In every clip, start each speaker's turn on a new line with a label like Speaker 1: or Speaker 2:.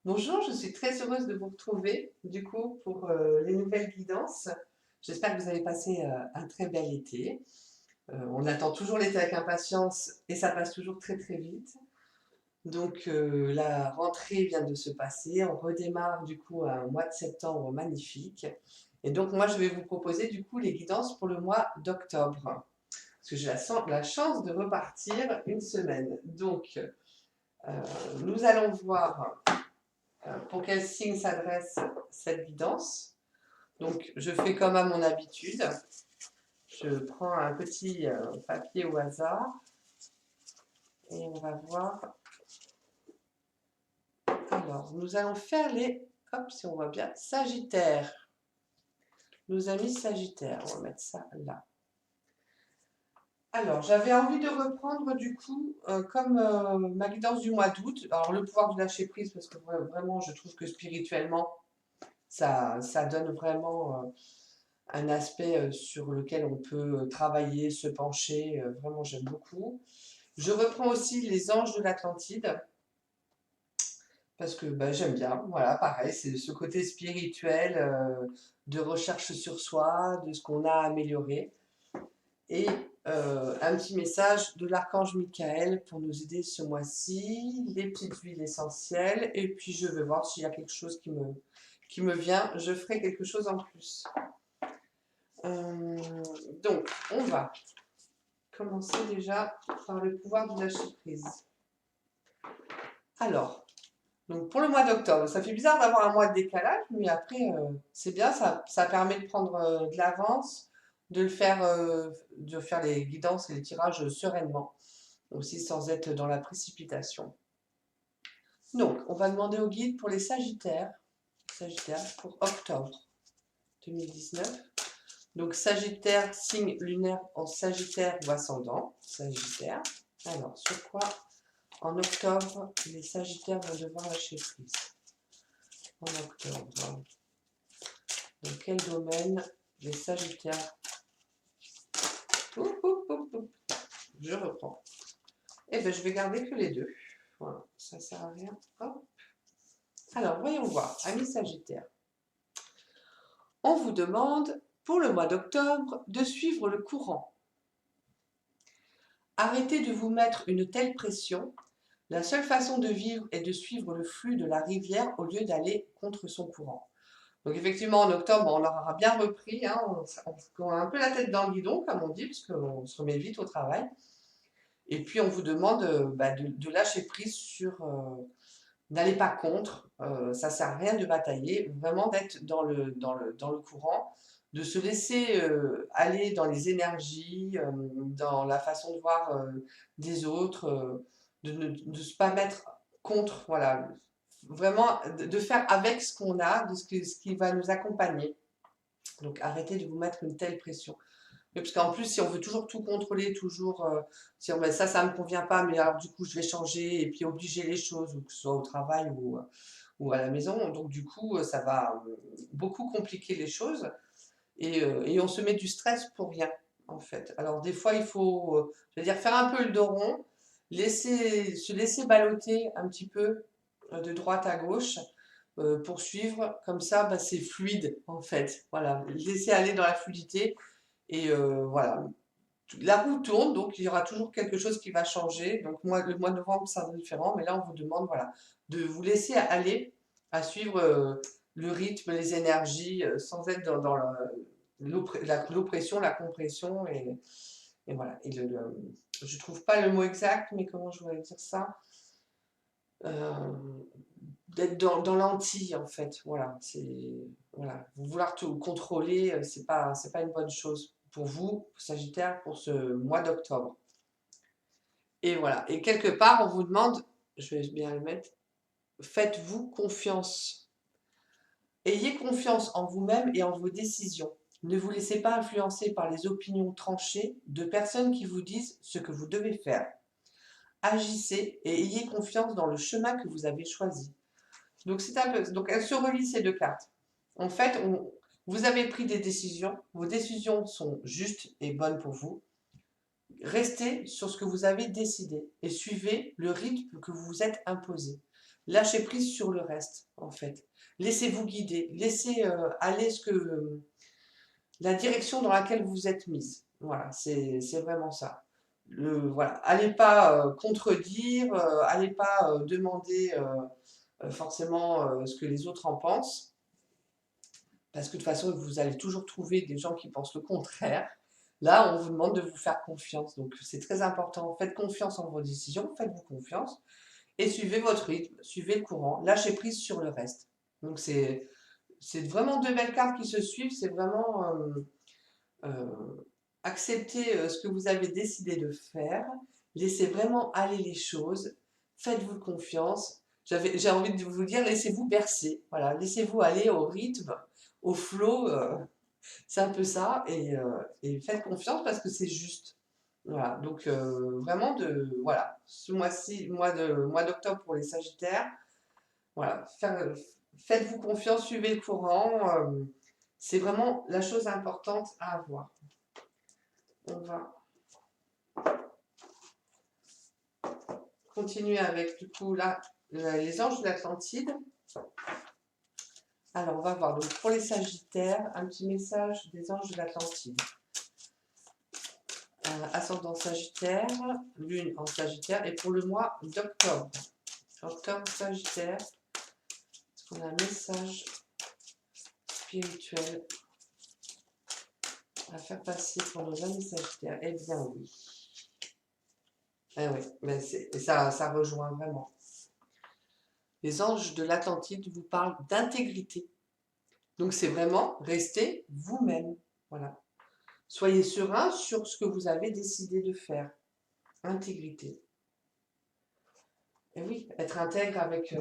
Speaker 1: Bonjour, je suis très heureuse de vous retrouver du coup pour les nouvelles guidances. J'espère que vous avez passé un très bel été. On attend toujours l'été avec impatience et ça passe toujours très très vite. Donc la rentrée vient de se passer, on redémarre du coup un mois de septembre magnifique. Et donc moi je vais vous proposer du coup les guidances pour le mois d'octobre. Parce que j'ai la chance de repartir une semaine. Donc nous allons voir pour quel signe s'adresse cette guidance. Donc, je fais comme à mon habitude. Je prends un petit papier au hasard et on va voir. Alors, nous allons faire les, hop, si on voit bien, Sagittaires. Nos amis Sagittaires, on va mettre ça là. Alors, j'avais envie de reprendre du coup, comme ma guidance du mois d'août. Alors, le pouvoir du lâcher prise, parce que vraiment, je trouve que spirituellement, ça donne vraiment un aspect sur lequel on peut travailler, se pencher. Vraiment, j'aime beaucoup. Je reprends aussi les anges de l'Atlantide parce que bah, j'aime bien. Voilà, pareil, c'est ce côté spirituel de recherche sur soi, de ce qu'on a amélioré. Et un petit message de l'archange Michael pour nous aider ce mois-ci, les petites huiles essentielles. Et puis, je vais voir s'il y a quelque chose qui me vient. Je ferai quelque chose en plus. Euh, donc, on va commencer déjà par le pouvoir du lâcher prise. Alors, donc pour le mois d'octobre, ça fait bizarre d'avoir un mois de décalage, mais après, c'est bien, ça permet de prendre de l'avance, de faire les guidances et les tirages sereinement, aussi sans être dans la précipitation. Donc, on va demander au guide pour les Sagittaires pour octobre 2019. Donc, Sagittaire, signe lunaire en Sagittaire ou ascendant, Sagittaire. Alors, sur quoi en octobre les Sagittaires vont devoir lâcher prise? En octobre, dans quel domaine les Sagittaires? Ouh, ouh, ouh, ouh. Je reprends. Eh bien, je vais garder que les deux. Voilà, ça sert à rien. Hop. Alors, voyons voir. Amis Sagittaires, on vous demande pour le mois d'octobre de suivre le courant. Arrêtez de vous mettre une telle pression. La seule façon de vivre est de suivre le flux de la rivière au lieu d'aller contre son courant. Donc effectivement, en octobre, on aura bien repris, hein, on a un peu la tête dans le guidon, comme on dit, parce qu'on se remet vite au travail. Et puis on vous demande de lâcher prise sur, n'allez pas contre, ça sert à rien de batailler, vraiment d'être dans le courant, de se laisser aller dans les énergies, dans la façon de voir des autres, de ne pas mettre contre, voilà, vraiment de faire avec ce qu'on a, ce qui va nous accompagner. Donc arrêtez de vous mettre une telle pression. Oui, parce qu'en plus, si on veut toujours tout contrôler, toujours, si on, ben, ça ne me convient pas, mais alors du coup, je vais changer et puis obliger les choses, ou que ce soit au travail ou à la maison. Donc du coup, ça va beaucoup compliquer les choses et on se met du stress pour rien, en fait. Alors des fois, il faut, je veux dire, faire un peu le dos rond, se laisser balloter un petit peu de droite à gauche pour suivre. Comme ça, bah, c'est fluide, en fait. Voilà, laisser aller dans la fluidité. Et voilà, la roue tourne, donc il y aura toujours quelque chose qui va changer. Donc moi, le mois de novembre, c'est différent, mais là, on vous demande voilà, de vous laisser aller à suivre le rythme, les énergies, sans être dans l'oppression, la compression. Et voilà. Et je trouve pas le mot exact, mais comment je voudrais dire ça? Euh, D'être dans l'anti, en fait. Voilà, voilà. Vouloir tout contrôler, c'est pas une bonne chose pour vous, Sagittaire, pour ce mois d'octobre. Et voilà. Et quelque part, on vous demande, je vais bien le mettre, faites-vous confiance. Ayez confiance en vous-même et en vos décisions. Ne vous laissez pas influencer par les opinions tranchées de personnes qui vous disent ce que vous devez faire. Agissez et ayez confiance dans le chemin que vous avez choisi. Donc, c'est un peu, donc elle se relie ces deux cartes. En fait, vous avez pris des décisions, vos décisions sont justes et bonnes pour vous. Restez sur ce que vous avez décidé et suivez le rythme que vous vous êtes imposé. Lâchez prise sur le reste, en fait. Laissez-vous guider, laissez aller la direction dans laquelle vous êtes mise. Voilà, c'est vraiment ça. Voilà. Allez pas contredire, allez pas demander forcément ce que les autres en pensent, parce que de toute façon, vous allez toujours trouver des gens qui pensent le contraire. Là, on vous demande de vous faire confiance. Donc, c'est très important. Faites confiance en vos décisions, faites-vous confiance et suivez votre rythme, suivez le courant, lâchez prise sur le reste. Donc, c'est vraiment deux belles cartes qui se suivent. C'est vraiment accepter ce que vous avez décidé de faire, laissez vraiment aller les choses, faites-vous confiance. J'ai envie de vous dire, laissez-vous bercer. Voilà, laissez-vous aller au rythme, au flow. C'est un peu ça, et faites confiance parce que c'est juste. Voilà, donc vraiment voilà, ce mois-ci, mois d'octobre pour les Sagittaires, voilà, faites-vous confiance, suivez le courant, c'est vraiment la chose importante à avoir. On va continuer avec du coup là les anges de l'Atlantide. Alors on va voir donc pour les Sagittaires un petit message des anges de l'Atlantide. Ascendant Sagittaire, Lune en Sagittaire, et pour le mois d'octobre. Octobre Sagittaire, est-ce qu'on a un message spirituel à faire passer pour nos amis Sagittaires? Eh bien oui. Eh oui, mais ça rejoint vraiment. Les anges de l'Atlantide vous parlent d'intégrité. Donc c'est vraiment rester vous-même. Voilà. Soyez serein sur ce que vous avez décidé de faire. Intégrité. Et oui, être intègre avec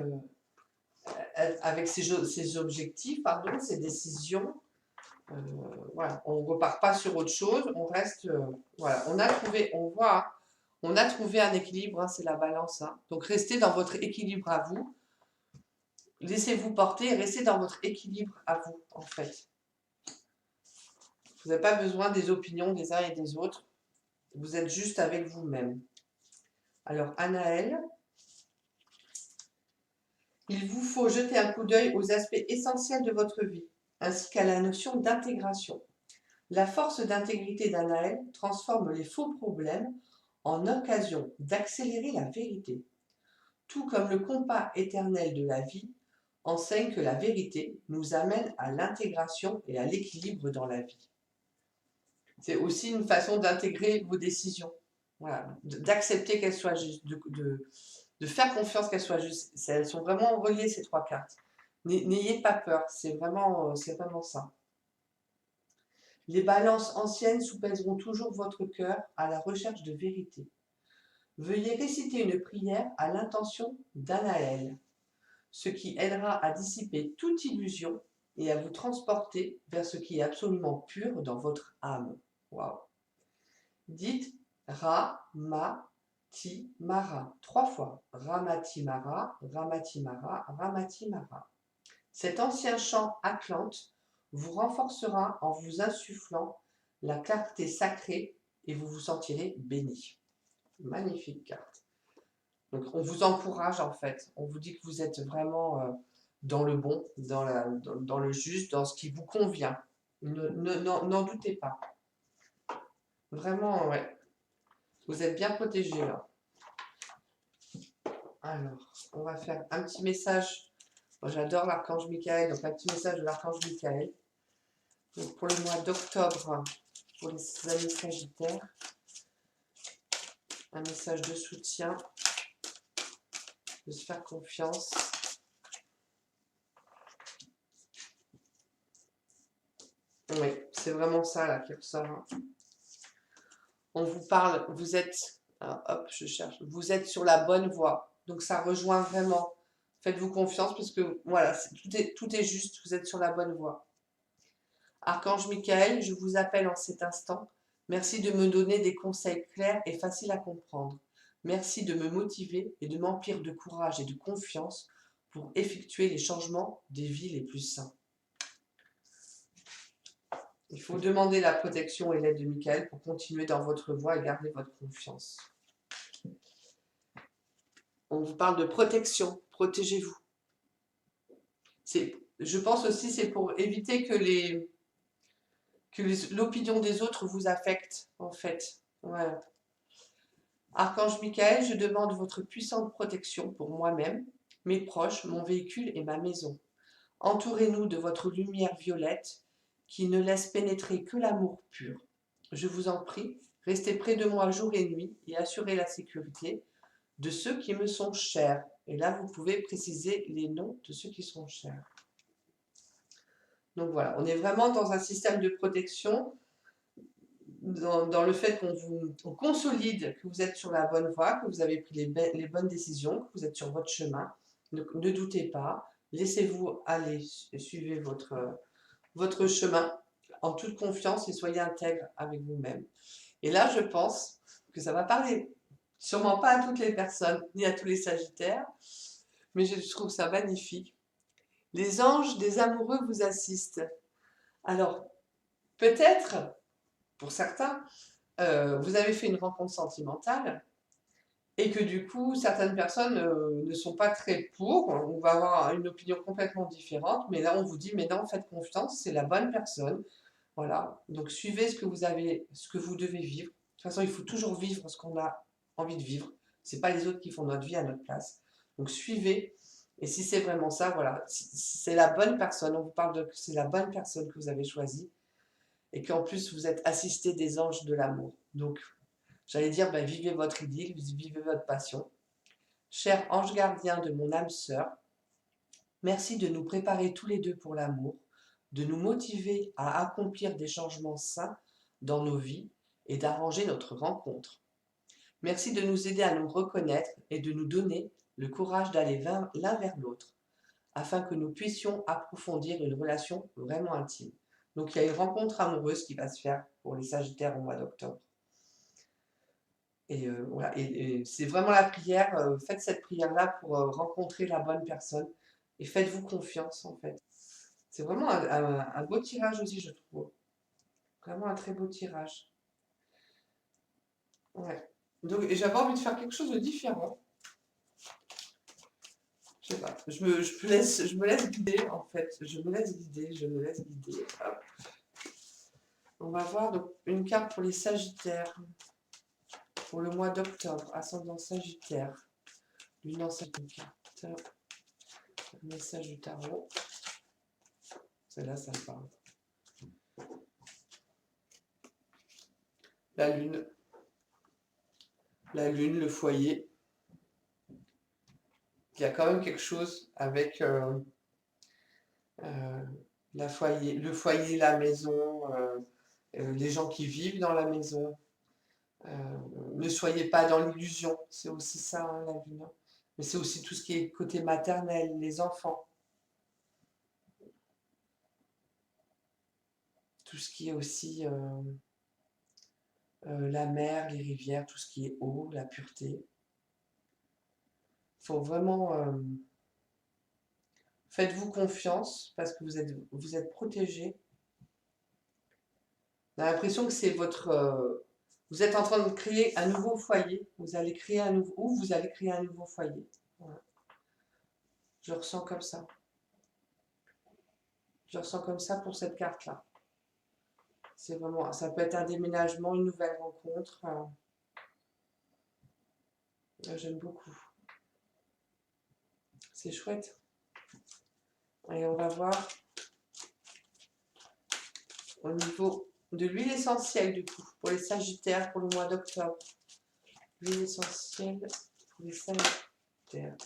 Speaker 1: ses objectifs, pardon, ses décisions. Voilà, on ne repart pas sur autre chose, on reste. Voilà, on a trouvé un équilibre, hein, c'est la balance. Hein. Donc restez dans votre équilibre à vous. Laissez-vous porter et restez dans votre équilibre à vous, en fait. Vous n'avez pas besoin des opinions des uns et des autres. Vous êtes juste avec vous-même. Alors, Anaël, il vous faut jeter un coup d'œil aux aspects essentiels de votre vie, ainsi qu'à la notion d'intégration. La force d'intégrité d'Anaël transforme les faux problèmes en occasion d'accélérer la vérité. Tout comme le compas éternel de la vie enseigne que la vérité nous amène à l'intégration et à l'équilibre dans la vie. C'est aussi une façon d'intégrer vos décisions, voilà, d'accepter qu'elles soient justes, de faire confiance qu'elles soient justes. Elles sont vraiment reliées, ces trois cartes. N'ayez pas peur, c'est vraiment ça. Les balances anciennes soupèseront toujours votre cœur à la recherche de vérité. Veuillez réciter une prière à l'intention d'Anaël, ce qui aidera à dissiper toute illusion et à vous transporter vers ce qui est absolument pur dans votre âme. Waouh! Dites Ra-ma-ti-mara 3 fois. Ramatimara, Ramatimara, Ramatimara. Cet ancien chant atlante vous renforcera en vous insufflant la clarté sacrée et vous vous sentirez béni. Magnifique carte. Donc on vous encourage en fait, on vous dit que vous êtes vraiment dans le bon, dans le juste, dans ce qui vous convient. N'en doutez pas. Vraiment, ouais. Vous êtes bien protégés là. Alors, on va faire un petit message. Moi, j'adore l'archange Michael, donc un petit message de l'archange Michael. Donc, pour le mois d'octobre, pour les amis Sagittaires, un message de soutien, de se faire confiance. Oui, c'est vraiment ça là qui ressort. Hein. On vous parle, vous êtes, alors, hop, je cherche, vous êtes sur la bonne voie. Donc ça rejoint vraiment. Faites-vous confiance parce que voilà, tout est juste, vous êtes sur la bonne voie. Archange Michael, je vous appelle en cet instant. Merci de me donner des conseils clairs et faciles à comprendre. Merci de me motiver et de m'emplir de courage et de confiance pour effectuer les changements des vies les plus sains. Il faut demander la protection et l'aide de Michael pour continuer dans votre voie et garder votre confiance. On vous parle de protection, protégez-vous. Je pense aussi c'est pour éviter que l'opinion des autres vous affecte, en fait. Voilà. Archange Michael, je demande votre puissante protection pour moi-même, mes proches, mon véhicule et ma maison. Entourez-nous de votre lumière violette qui ne laisse pénétrer que l'amour pur. Je vous en prie, restez près de moi jour et nuit et assurez la sécurité de ceux qui me sont chers. Et là, vous pouvez préciser les noms de ceux qui sont chers. Donc voilà, on est vraiment dans un système de protection, dans le fait qu'on consolide que vous êtes sur la bonne voie, que vous avez pris les bonnes décisions, que vous êtes sur votre chemin. Ne doutez pas, laissez-vous aller, suivez votre chemin en toute confiance et soyez intègre avec vous-même. Et là, je pense que ça va parler, sûrement pas à toutes les personnes, ni à tous les sagittaires, mais je trouve ça magnifique. Les anges des amoureux vous assistent. Alors, peut-être, pour certains, vous avez fait une rencontre sentimentale et que du coup, certaines personnes ne sont pas très pour. On va avoir une opinion complètement différente, mais là, on vous dit, mais non, faites confiance, c'est la bonne personne. Voilà, donc suivez ce que vous devez vivre. De toute façon, il faut toujours vivre ce qu'on a envie de vivre. Ce n'est pas les autres qui font notre vie à notre place. Donc suivez. Et si c'est vraiment ça, voilà, c'est la bonne personne. On vous parle de c'est la bonne personne que vous avez choisie. Et qu'en plus, vous êtes assisté des anges de l'amour. Donc, j'allais dire, ben, vivez votre idylle, vivez votre passion. Cher ange gardien de mon âme sœur, merci de nous préparer tous les deux pour l'amour, de nous motiver à accomplir des changements sains dans nos vies et d'arranger notre rencontre. Merci de nous aider à nous reconnaître et de nous donner le courage d'aller l'un vers l'autre, afin que nous puissions approfondir une relation vraiment intime. Donc il y a une rencontre amoureuse qui va se faire pour les Sagittaires au mois d'octobre. Et voilà, et c'est vraiment la prière, faites cette prière-là pour rencontrer la bonne personne et faites-vous confiance en fait. C'est vraiment un beau tirage aussi, je trouve. Vraiment un très beau tirage. Ouais. Donc j'avais envie de faire quelque chose de différent. Je sais pas, je me laisse guider en fait. Je me laisse guider. Hop. On va voir donc une carte pour les Sagittaires. Pour le mois d'octobre, ascendant Sagittaire. Lunan Sagittaire. Message du tarot. Celle-là, ça me parle. La lune. La lune, le foyer. Il y a quand même quelque chose avec le foyer, la maison, les gens qui vivent dans la maison. Ne soyez pas dans l'illusion, c'est aussi ça, hein, la lune. Mais c'est aussi tout ce qui est côté maternel, les enfants. Tout ce qui est aussi la mer, les rivières, tout ce qui est eau, la pureté. Il faut vraiment... faites-vous confiance parce que vous êtes protégé. On a l'impression que c'est votre... vous êtes en train de créer un nouveau foyer. Vous allez créer un nouveau foyer. Voilà. Je ressens comme ça. Je ressens comme ça pour cette carte-là. C'est vraiment... Ça peut être un déménagement, une nouvelle rencontre. J'aime beaucoup. C'est chouette. Et on va voir au niveau de l'huile essentielle du coup, pour les Sagittaires pour le mois d'octobre. L'huile essentielle pour les Sagittaires.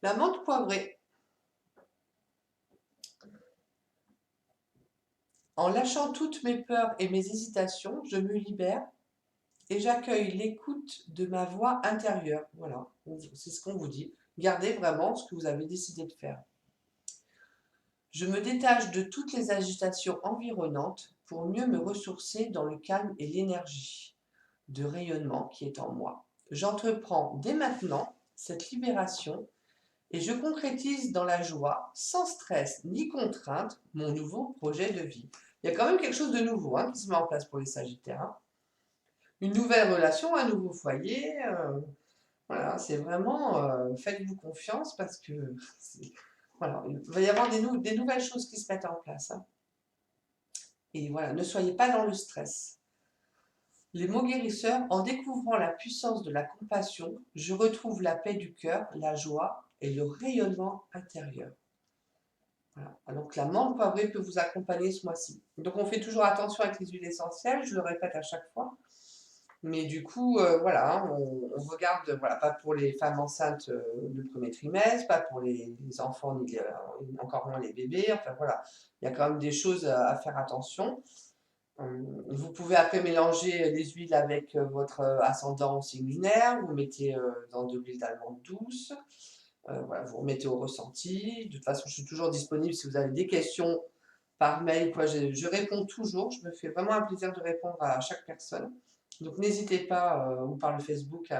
Speaker 1: La menthe poivrée. En lâchant toutes mes peurs et mes hésitations, je me libère et j'accueille l'écoute de ma voix intérieure. Voilà, c'est ce qu'on vous dit. Gardez vraiment ce que vous avez décidé de faire. Je me détache de toutes les agitations environnantes pour mieux me ressourcer dans le calme et l'énergie de rayonnement qui est en moi. J'entreprends dès maintenant cette libération et je concrétise dans la joie, sans stress ni contrainte, mon nouveau projet de vie. Il y a quand même quelque chose de nouveau qui se met en place pour les Sagittaires. une nouvelle relation, un nouveau foyer. Voilà, c'est vraiment, faites-vous confiance parce que voilà, il va y avoir des nouvelles choses qui se mettent en place, hein. Et voilà, ne soyez pas dans le stress. Les mots guérisseurs, en découvrant la puissance de la compassion, je retrouve la paix du cœur, la joie et le rayonnement intérieur. Voilà. Donc la menthe poivrée peut vous accompagner ce mois-ci. Donc on fait toujours attention avec les huiles essentielles, je le répète à chaque fois. Mais du coup, voilà, hein, on regarde, voilà, pas pour les femmes enceintes du premier trimestre, pas pour les enfants, ni encore moins les bébés. Enfin voilà, il y a quand même des choses à faire attention. Vous pouvez après mélanger les huiles avec votre ascendant ou signe lunaire. Vous mettez dans de l'huile d'allemande douce. Voilà, vous remettez au ressenti. De toute façon, je suis toujours disponible si vous avez des questions par mail. Quoi, je réponds toujours. Je me fais vraiment un plaisir de répondre à chaque personne. Donc n'hésitez pas, ou par le Facebook,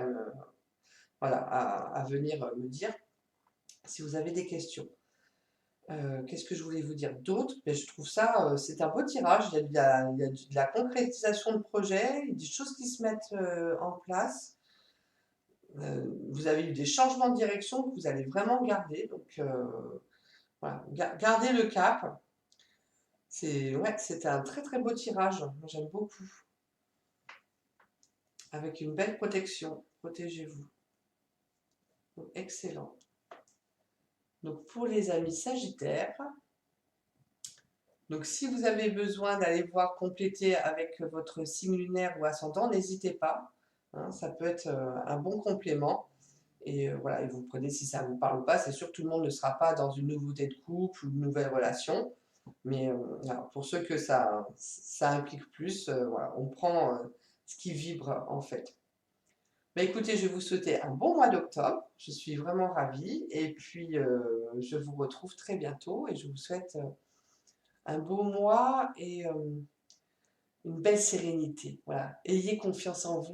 Speaker 1: voilà, à venir me dire si vous avez des questions. Qu'est-ce que je voulais vous dire d'autre? Ben, je trouve ça, c'est un beau tirage. Il y a de la concrétisation de projet, des choses qui se mettent en place. Vous avez eu des changements de direction que vous allez vraiment garder. Donc voilà, gardez le cap. Ouais, c'était un très très beau tirage. Moi, j'aime beaucoup. Avec une belle protection. Protégez-vous. Donc, excellent. Donc pour les amis Sagittaires, donc si vous avez besoin d'aller voir compléter avec votre signe lunaire ou ascendant, n'hésitez pas, hein, ça peut être un bon complément. Et voilà, et vous prenez si ça ne vous parle pas. C'est sûr que tout le monde ne sera pas dans une nouveauté de couple ou une nouvelle relation. Mais voilà, pour ceux que ça implique plus, voilà, on prend ce qui vibre en fait. Bah, écoutez, je vais vous souhaiter un bon mois d'octobre. Je suis vraiment ravie. Et puis, je vous retrouve très bientôt et je vous souhaite un beau mois et une belle sérénité. Voilà. Ayez confiance en vous.